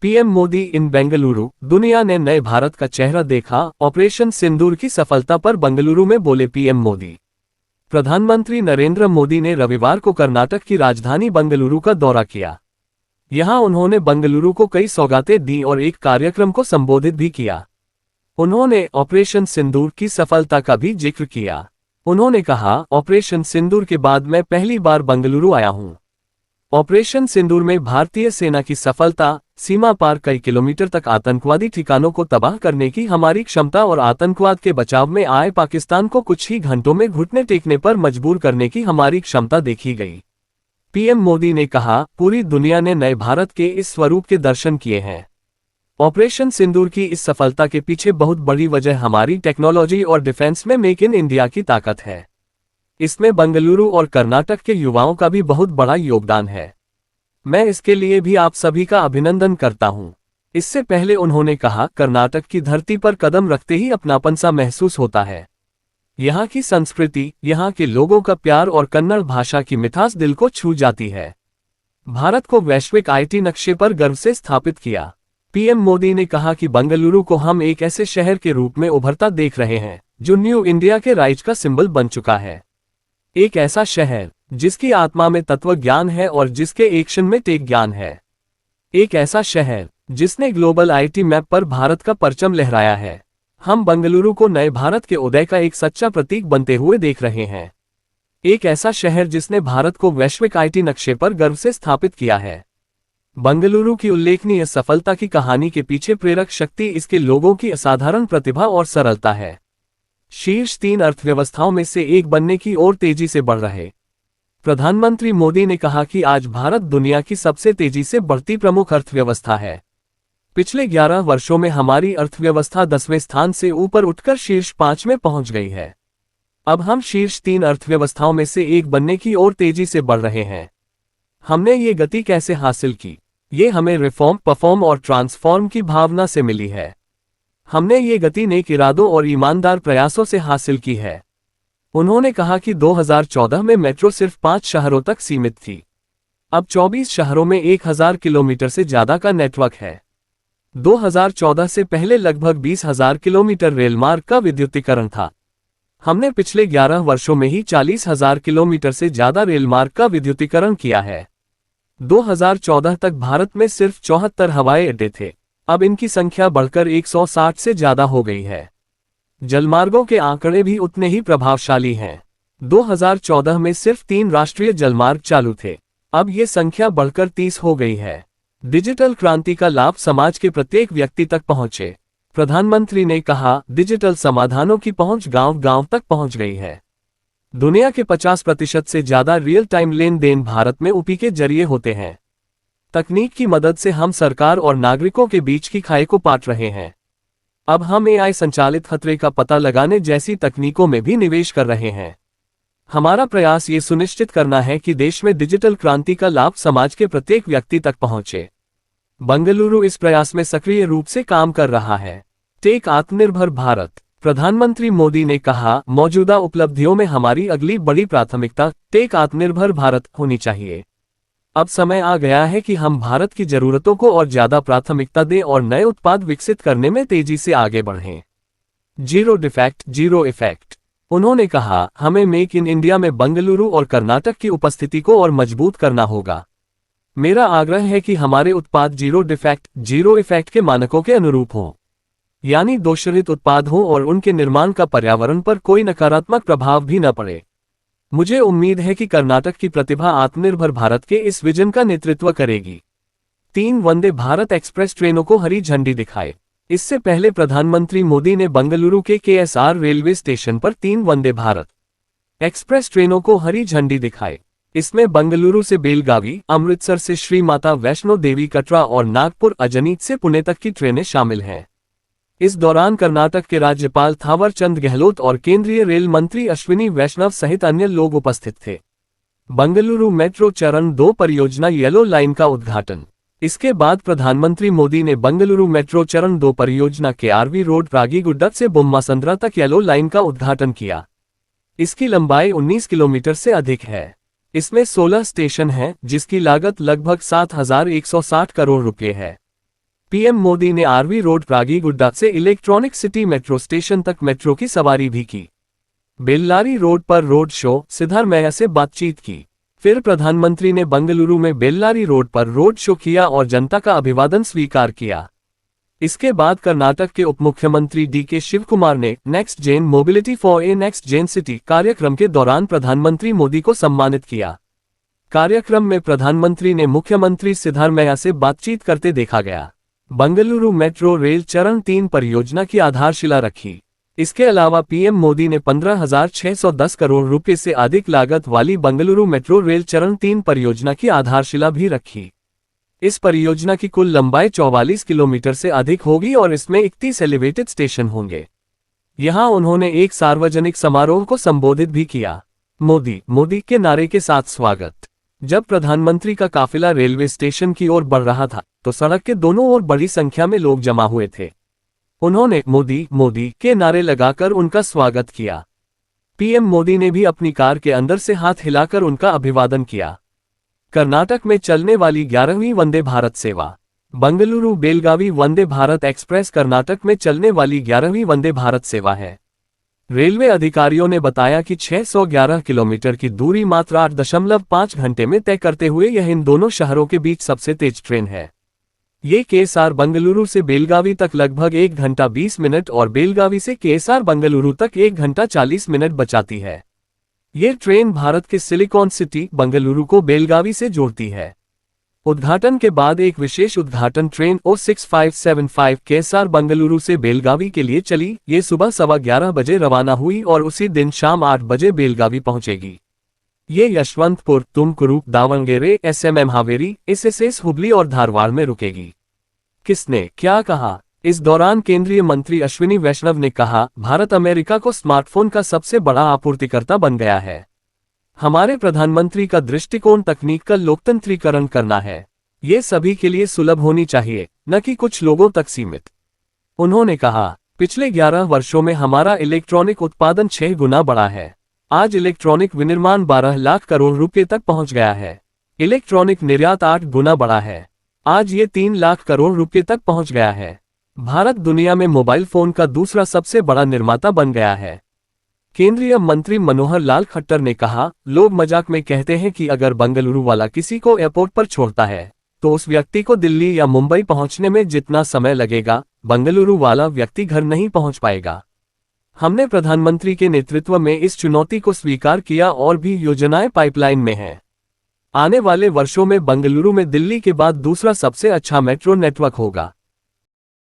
PM Modi इन बेंगलुरु, दुनिया ने नए भारत का चेहरा देखा। ऑपरेशन सिंदूर की सफलता पर बेंगलुरु में बोले पीएम मोदी। प्रधानमंत्री नरेंद्र मोदी ने रविवार को कर्नाटक की राजधानी बेंगलुरु का दौरा किया। यहां उन्होंने बेंगलुरु को कई सौगातें दी और एक कार्यक्रम को संबोधित भी किया। उन्होंने ऑपरेशन सिंदूर की सफलता का भी जिक्र किया। उन्होंने कहा, ऑपरेशन सिंदूर के बाद मैं पहली बार बेंगलुरु आया हूं। ऑपरेशन सिंदूर में भारतीय सेना की सफलता, सीमा पार कई किलोमीटर तक आतंकवादी ठिकानों को तबाह करने की हमारी क्षमता और आतंकवाद के बचाव में आए पाकिस्तान को कुछ ही घंटों में घुटने टेकने पर मजबूर करने की हमारी क्षमता देखी गई। पीएम मोदी ने कहा, पूरी दुनिया ने नए भारत के इस स्वरूप के दर्शन किए हैं। ऑपरेशन सिंदूर की इस सफलता के पीछे बहुत बड़ी वजह हमारी टेक्नोलॉजी और डिफेंस में मेक इन इंडिया की ताकत है। इसमें बेंगलुरु और कर्नाटक के युवाओं का भी बहुत बड़ा योगदान है। मैं इसके लिए भी आप सभी का अभिनंदन करता हूं। इससे पहले उन्होंने कहा, कर्नाटक की धरती पर कदम रखते ही अपनापन सा महसूस होता है। यहाँ की संस्कृति, यहाँ के लोगों का प्यार और कन्नड़ भाषा की मिठास दिल को छू जाती है। भारत को वैश्विक आईटी नक्शे पर गर्व से स्थापित किया। पीएम मोदी ने कहा कि बेंगलुरु को हम एक ऐसे शहर के रूप में उभरता देख रहे हैं जो न्यू इंडिया के राइज का सिंबल बन चुका है। एक ऐसा शहर जिसकी आत्मा में तत्व ज्ञान है और जिसके एक्शन में टेक ज्ञान है। एक ऐसा शहर जिसने ग्लोबल आईटी मैप पर भारत का परचम लहराया है। हम बेंगलुरु को नए भारत के उदय का एक सच्चा प्रतीक बनते हुए देख रहे हैं। एक ऐसा शहर जिसने भारत को वैश्विक आईटी नक्शे पर गर्व से स्थापित किया है। बेंगलुरु की उल्लेखनीय सफलता की कहानी के पीछे प्रेरक शक्ति इसके लोगों की असाधारण प्रतिभा और सरलता है। शीर्ष 3 अर्थव्यवस्थाओं में से एक बनने की ओर तेजी से बढ़ रहे प्रधानमंत्री मोदी ने कहा कि आज भारत दुनिया की सबसे तेजी से बढ़ती प्रमुख अर्थव्यवस्था है। पिछले 11 वर्षों में हमारी अर्थव्यवस्था 10वें स्थान से ऊपर उठकर शीर्ष 5 में पहुंच गई है। अब हम शीर्ष 3 अर्थव्यवस्थाओं में से एक बनने की ओर तेजी से बढ़ रहे हैं। हमने ये गति कैसे हासिल की? ये हमें रिफॉर्म, परफॉर्म और ट्रांसफॉर्म की भावना से मिली है। हमने ये गति नेक इरादों और ईमानदार प्रयासों से हासिल की है। उन्होंने कहा कि 2014 में मेट्रो सिर्फ 5 शहरों तक सीमित थी। अब 24 शहरों में 1000 किलोमीटर से ज्यादा का नेटवर्क है। 2014 से पहले लगभग 20,000 किलोमीटर रेलमार्ग का विद्युतीकरण था। हमने पिछले 11 वर्षों में ही 40,000 किलोमीटर से ज्यादा रेलमार्ग का विद्युतीकरण किया है। 2014 तक भारत में सिर्फ 74 हवाई अड्डे थे। अब इनकी संख्या बढ़कर 160 से ज्यादा हो गई है। जलमार्गों के आंकड़े भी उतने ही प्रभावशाली हैं। 2014 में सिर्फ 3 राष्ट्रीय जलमार्ग चालू थे। अब ये संख्या बढ़कर 30 हो गई है। डिजिटल क्रांति का लाभ समाज के प्रत्येक व्यक्ति तक पहुंचे। प्रधानमंत्री ने कहा, डिजिटल समाधानों की पहुंच गांव-गांव तक पहुंच गई है। दुनिया के 50% से ज्यादा रियल टाइम लेन देन भारत में यूपीआई के जरिए होते हैं। तकनीक की मदद से हम सरकार और नागरिकों के बीच की खाई को पाट रहे हैं। अब हम एआई संचालित खतरे का पता लगाने जैसी तकनीकों में भी निवेश कर रहे हैं। हमारा प्रयास ये सुनिश्चित करना है कि देश में डिजिटल क्रांति का लाभ समाज के प्रत्येक व्यक्ति तक पहुंचे। बेंगलुरु इस प्रयास में सक्रिय रूप से काम कर रहा है। टेक आत्मनिर्भर भारत। प्रधानमंत्री मोदी ने कहा, मौजूदा उपलब्धियों में हमारी अगली बड़ी प्राथमिकता टेक आत्मनिर्भर भारत होनी चाहिए। अब समय आ गया है कि हम भारत की जरूरतों को और ज्यादा प्राथमिकता दें और नए उत्पाद विकसित करने में तेजी से आगे बढ़ें। Zero defect, zero effect. उन्होंने कहा, हमें मेक इन इंडिया में बेंगलुरु और कर्नाटक की उपस्थिति को और मजबूत करना होगा। मेरा आग्रह है कि हमारे उत्पाद जीरो डिफेक्ट, जीरो इफेक्ट के मानकों के अनुरूप हों, यानी दोषरहित उत्पाद हों और उनके निर्माण का पर्यावरण पर कोई नकारात्मक प्रभाव भी न पड़े। मुझे उम्मीद है कि कर्नाटक की प्रतिभा आत्मनिर्भर भारत के इस विजन का नेतृत्व करेगी। 3 वंदे भारत एक्सप्रेस ट्रेनों को हरी झंडी दिखाए। इससे पहले प्रधानमंत्री मोदी ने बेंगलुरु के केएसआर रेलवे स्टेशन पर 3 वंदे भारत एक्सप्रेस ट्रेनों को हरी झंडी दिखाए। इसमें बेंगलुरु से बेलगावी, अमृतसर से श्री माता वैष्णो देवी कटरा और नागपुर अजनीत से पुणे तक की ट्रेनें शामिल हैं। इस दौरान कर्नाटक के राज्यपाल थावर चंद गहलोत और केंद्रीय रेल मंत्री अश्विनी वैष्णव सहित अन्य लोग उपस्थित थे। बेंगलुरु मेट्रो चरण 2 परियोजना येलो लाइन का उद्घाटन। इसके बाद प्रधानमंत्री मोदी ने बेंगलुरु मेट्रो चरण 2 परियोजना के आरवी रोड रागीगुड्डा से बोम्मासंद्रा तक येलो लाइन का उद्घाटन किया। इसकी लंबाई 19 किलोमीटर से अधिक है। इसमें 16 स्टेशन हैं, जिसकी लागत लगभग 7,160 करोड़ रुपये है। पीएम मोदी ने आरवी रोड प्रागीगुड्डा से इलेक्ट्रॉनिक सिटी मेट्रो स्टेशन तक मेट्रो की सवारी भी की। बेल्लारी रोड पर रोड शो, सिद्धारमैया से बातचीत की। फिर प्रधानमंत्री ने बंगलुरु में बेल्लारी रोड पर रोड शो किया और जनता का अभिवादन स्वीकार किया। इसके बाद कर्नाटक के उप मुख्यमंत्री डीके शिवकुमार ने next gen mobility for a next gen city कार्यक्रम के दौरान प्रधानमंत्री मोदी को सम्मानित किया। कार्यक्रम में प्रधानमंत्री ने मुख्यमंत्री सिद्धारमैया से बातचीत करते देखा गया। बंगलुरु मेट्रो रेल चरण 3 परियोजना की आधारशिला रखी। इसके अलावा पीएम मोदी ने 15,610 करोड़ रुपए से अधिक लागत वाली बंगलुरु मेट्रो रेल चरण 3 परियोजना की आधारशिला भी रखी। इस परियोजना की कुल लंबाई 44 किलोमीटर से अधिक होगी और इसमें 31 एलिवेटेड स्टेशन होंगे। यहां उन्होंने एक सार्वजनिक समारोह को संबोधित भी किया। मोदी मोदी के नारे के साथ स्वागत। जब प्रधानमंत्री का काफिला रेलवे स्टेशन की ओर बढ़ रहा था तो सड़क के दोनों ओर बड़ी संख्या में लोग जमा हुए थे। उन्होंने मोदी मोदी के नारे लगाकर उनका स्वागत किया। पीएम मोदी ने भी अपनी कार के अंदर से हाथ हिलाकर उनका अभिवादन किया। कर्नाटक में चलने वाली 11वीं वंदे भारत सेवा। बंगलुरु बेलगावी वंदे भारत एक्सप्रेस कर्नाटक में चलने वाली 11वीं वंदे भारत सेवा है। रेलवे अधिकारियों ने बताया कि 611 किलोमीटर की दूरी मात्र 8.5 घंटे में तय करते हुए यह इन दोनों शहरों के बीच सबसे तेज ट्रेन है। ये केएसआर बंगलुरु से बेलगावी तक लगभग 1 घंटा 20 मिनट और बेलगावी से केएसआर बंगलुरु तक 1 घंटा 40 मिनट बचाती है। ये ट्रेन भारत के सिलिकॉन सिटी बंगलुरु को बेलगावी से जोड़ती है। उद्घाटन के बाद एक विशेष उद्घाटन ट्रेन O6575 केएसआर बंगलुरु से बेलगावी के लिए चली। ये सुबह 11:15 बजे रवाना हुई और उसी दिन शाम 8 बजे बेलगावी पहुंचेगी। ये यशवंतपुर, तुमकुरू, दावणगेरे, एसएमएम हावेरी, एसएसएस हुबली और धारवाड़ में रुकेगी। किसने क्या कहा? इस दौरान केंद्रीय मंत्री अश्विनी वैष्णव ने कहा, भारत अमेरिका को स्मार्टफोन का सबसे बड़ा आपूर्तिकर्ता बन गया है। हमारे प्रधानमंत्री का दृष्टिकोण तकनीक का लोकतंत्रीकरण करना है। ये सभी के लिए सुलभ होनी चाहिए, न कि कुछ लोगों तक सीमित। उन्होंने कहा, पिछले 11 वर्षों में हमारा इलेक्ट्रॉनिक उत्पादन 6 गुना बढ़ा है। आज इलेक्ट्रॉनिक विनिर्माण 12 लाख करोड़ रुपए तक पहुंच गया है। इलेक्ट्रॉनिक निर्यात 8 गुना बढ़ा है। आज ये 3 लाख करोड़ रुपए तक पहुंच गया है। भारत दुनिया में मोबाइल फोन का दूसरा सबसे बड़ा निर्माता बन गया है। केंद्रीय मंत्री मनोहर लाल खट्टर ने कहा, लोग मजाक में कहते हैं कि अगर बंगलुरु वाला किसी को एयरपोर्ट पर छोड़ता है तो उस व्यक्ति को दिल्ली या मुंबई पहुंचने में जितना समय लगेगा, बंगलुरु वाला व्यक्ति घर नहीं पहुंच पाएगा। हमने प्रधानमंत्री के नेतृत्व में इस चुनौती को स्वीकार किया और भी योजनाएं पाइपलाइन में हैं। आने वाले वर्षों में बंगलुरु में दिल्ली के बाद दूसरा सबसे अच्छा मेट्रो नेटवर्क होगा।